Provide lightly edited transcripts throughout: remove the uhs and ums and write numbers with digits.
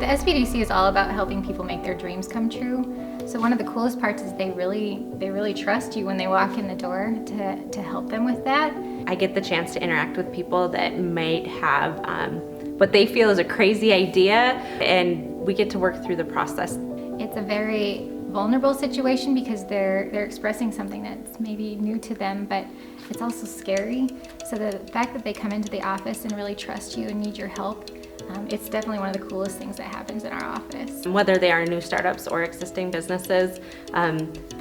The SBDC is all about helping people make their dreams come true. So one of the coolest parts is they really trust you when they walk in the door to help them with that. I get the chance to interact with people that might have what they feel is a crazy idea, and we get to work through the process. It's a very vulnerable situation because they're expressing something that's maybe new to them, but it's also scary. So the fact that they come into the office and really trust you and need your help, it's definitely one of the coolest things that happens in our office. Whether they are new startups or existing businesses,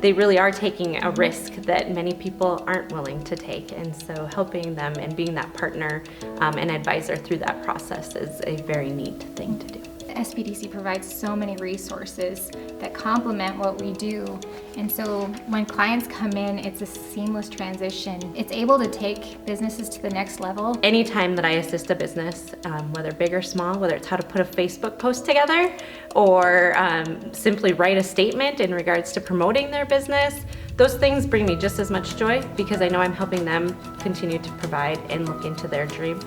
they really are taking a risk that many people aren't willing to take. And so helping them and being that partner and advisor through that process is a very neat thing to do. SBDC provides so many resources that complement what we do. And so when clients come in, it's a seamless transition. It's able to take businesses to the next level. Anytime that I assist a business, whether big or small, whether it's how to put a Facebook post together or simply write a statement in regards to promoting their business, those things bring me just as much joy because I know I'm helping them continue to provide and look into their dream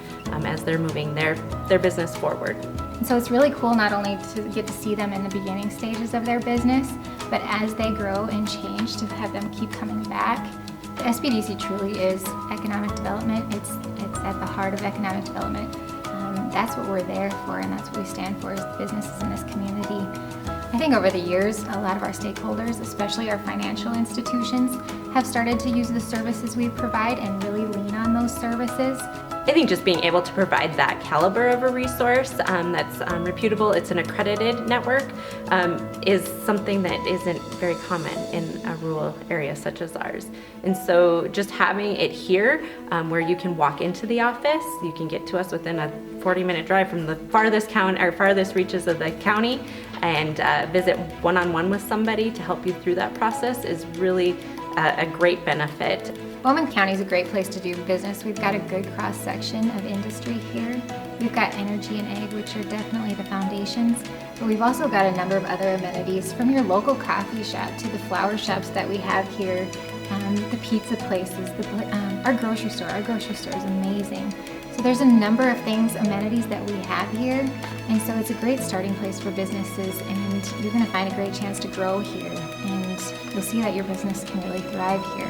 as they're moving their business forward. And so it's really cool not only to get to see them in the beginning stages of their business, but as they grow and change, to have them keep coming back. The SBDC truly is economic development. It's at the heart of economic development. That's what we're there for, and that's what we stand for as businesses in this community. I think over the years, a lot of our stakeholders, especially our financial institutions, have started to use the services we provide and really lean on those services. I think just being able to provide that caliber of a resource that's reputable, it's an accredited network, is something that isn't very common in a rural area such as ours. And so just having it here where you can walk into the office, you can get to us within a 40-minute drive from the farthest reaches of the county, and visit one-on-one with somebody to help you through that process is really a great benefit. Bowman County is a great place to do business. We've got a good cross-section of industry here. We've got energy and ag, which are definitely the foundations, but we've also got a number of other amenities, from your local coffee shop to the flower shops that we have here, the pizza places, our grocery store. Our grocery store is amazing. So there's a number of amenities that we have here, and so it's a great starting place for businesses, and you're going to find a great chance to grow here, and you'll see that your business can really thrive here.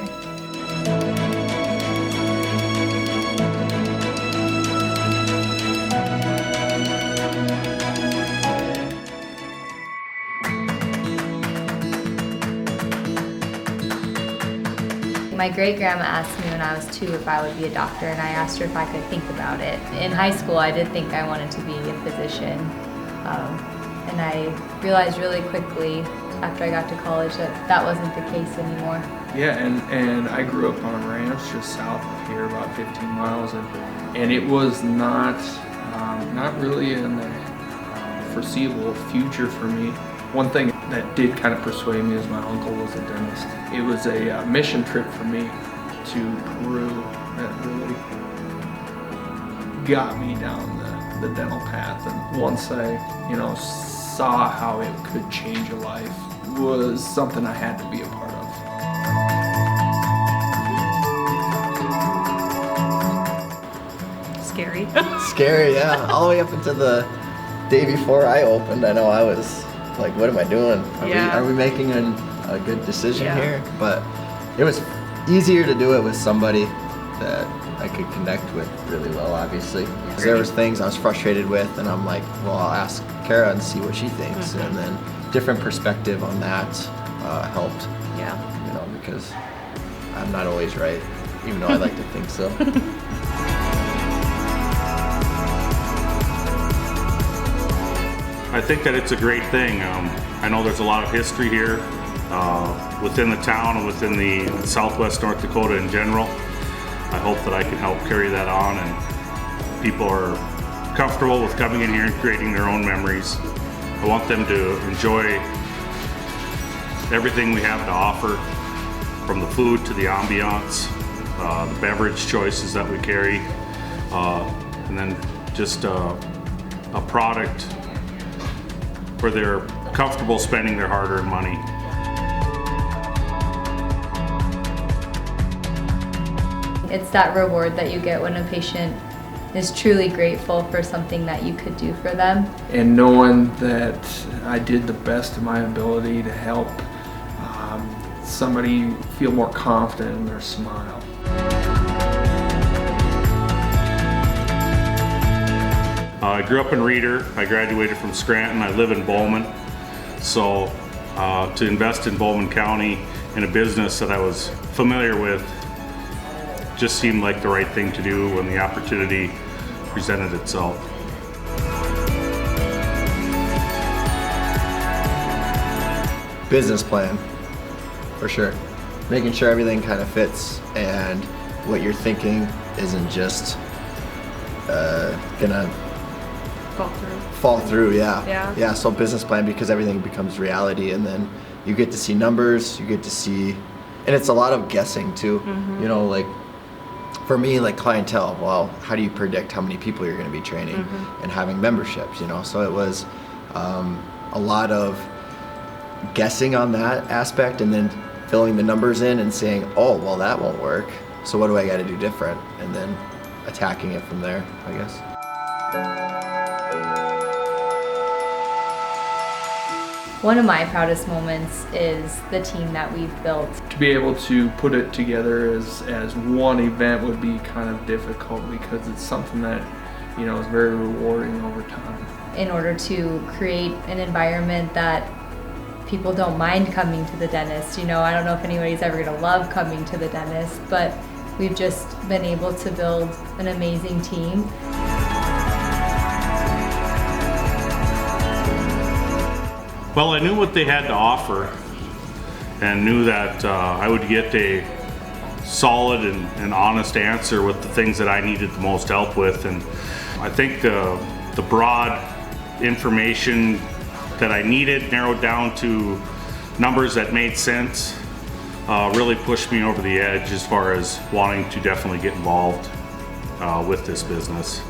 My great-grandma asked me when I was 2 if I would be a doctor, and I asked her if I could think about it. In high school, I did think I wanted to be a physician, and I realized really quickly after I got to college that wasn't the case anymore. Yeah, and I grew up on a ranch just south of here, about 15 miles, and it was not really in the foreseeable future for me. One thing that did kind of persuade me is my uncle was a dentist. It was a mission trip for me to Peru that really got me down the dental path. And once I, saw how it could change a life, was something I had to be a part of. Scary. Scary, yeah. All the way up until the day before I opened, I know I was like, what am I doing? Are we making a good decision here? But it was easier to do it with somebody that I could connect with really well, obviously. Yeah. There was things I was frustrated with, and I'm like, well, I'll ask Kara and see what she thinks. And then different perspective on that helped. Yeah. Because I'm not always right, even though I like to think so. I think that it's a great thing. I know there's a lot of history here within the town and within the Southwest North Dakota in general. I hope that I can help carry that on, and people are comfortable with coming in here and creating their own memories. I want them to enjoy everything we have to offer, from the food to the ambiance, the beverage choices that we carry, and then just a product where they're comfortable spending their hard-earned money. It's that reward that you get when a patient is truly grateful for something that you could do for them. And knowing that I did the best of my ability to help somebody feel more confident in their smile. I grew up in Reeder. I graduated from Scranton. I live in Bowman. So to invest in Bowman County in a business that I was familiar with just seemed like the right thing to do when the opportunity presented itself. Business plan, for sure. Making sure everything kind of fits and what you're thinking isn't just gonna fall through. Yeah, so business plan, because everything becomes reality, and then you get to see numbers, you get to see, and it's a lot of guessing too. You know, like for me, like clientele, well, how do you predict how many people you're going to be training and having memberships, you know? So it was a lot of guessing on that aspect, and then filling the numbers in and saying, oh, well, that won't work, so what do I got to do different? And then attacking it from there, I guess. One of my proudest moments is the team that we've built. To be able to put it together as one event would be kind of difficult, because it's something that, you know, is very rewarding over time. In order to create an environment that people don't mind coming to the dentist. You know, I don't know if anybody's ever gonna love coming to the dentist, but we've just been able to build an amazing team. Well, I knew what they had to offer and knew that I would get a solid and honest answer with the things that I needed the most help with. And I think the broad information that I needed, narrowed down to numbers that made sense, really pushed me over the edge as far as wanting to definitely get involved with this business.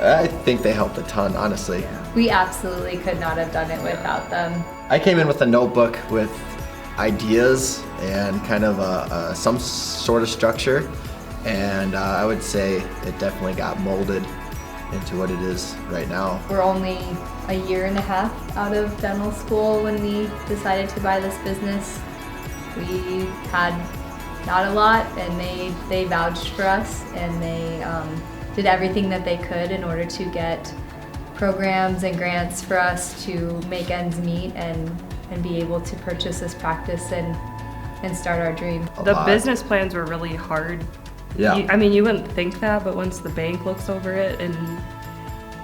I think they helped a ton, honestly. We absolutely could not have done it without them. I came in with a notebook with ideas and kind of some sort of structure, and I would say it definitely got molded into what it is right now. We're only a year and a half out of dental school when we decided to buy this business. We had not a lot, and they vouched for us, and they did everything that they could in order to get programs and grants for us to make ends meet and be able to purchase this practice and start our dream. The business plans were really hard. Yeah. I mean, you wouldn't think that, but once the bank looks over it and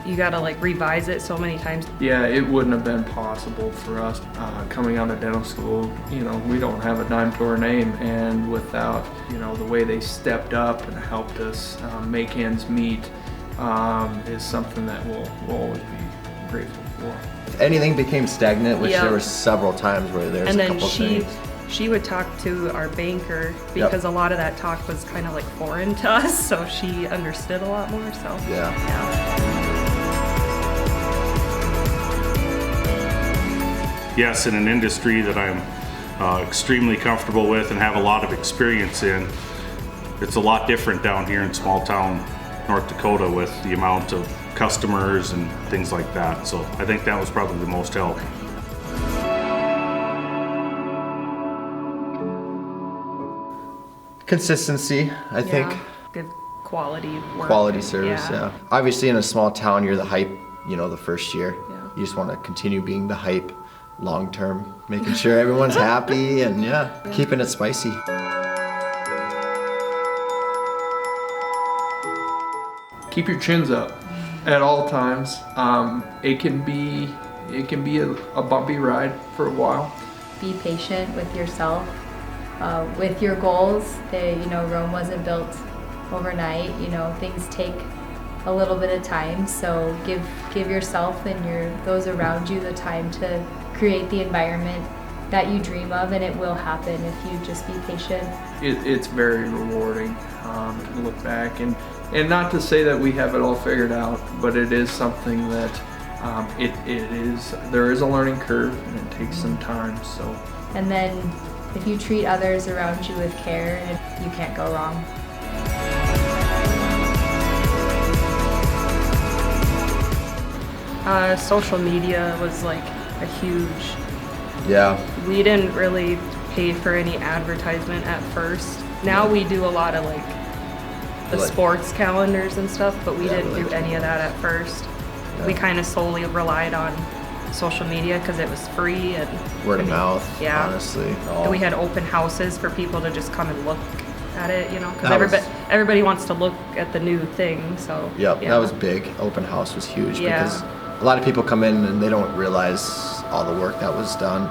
you gotta like revise it so many times. Yeah, it wouldn't have been possible for us coming out of dental school. You know, we don't have a dime to our name, and without, you know, the way they stepped up and helped us make ends meet is something that we'll always be grateful for. If anything became stagnant, which Yeah. there were several times where there's And a then couple things. she would talk to our banker because a lot of that talk was kind of like foreign to us, so she understood a lot more. So Yeah. Yes, in an industry that I'm extremely comfortable with and have a lot of experience in, it's a lot different down here in small town North Dakota with the amount of customers and things like that. So I think that was probably the most help. Consistency, I think. yeah, good quality work. Quality service, yeah. Obviously in a small town, you're the hype, you know, the first year. Yeah. You just want to continue being the hype long term, making sure everyone's happy and keeping it spicy. Keep your chins up at all times. It can be a bumpy ride for a while. Be patient with yourself, with your goals. Rome wasn't built overnight. You know, things take a little bit of time. So give yourself and those around you the time to create the environment that you dream of, and it will happen if you just be patient. It's very rewarding to look back and not to say that we have it all figured out, but it is something that there is a learning curve and it takes some time. So, And then If you treat others around you with care, you can't go wrong. Social media was like a huge, Yeah. we didn't really pay for any advertisement at first. Now we do a lot of like the Like- sports calendars and stuff, but we Yeah, didn't do like- any of that at first. We Yeah. kind of solely relied on social media because it was free and Word of I mean, mouth, yeah. honestly. And we had open houses for people to just come and look at it, you know, because That was- everybody wants to look at the new thing. So Yep, yeah. that was big. Open house was huge Yeah. because a lot of people come in and they don't realize all the work that was done.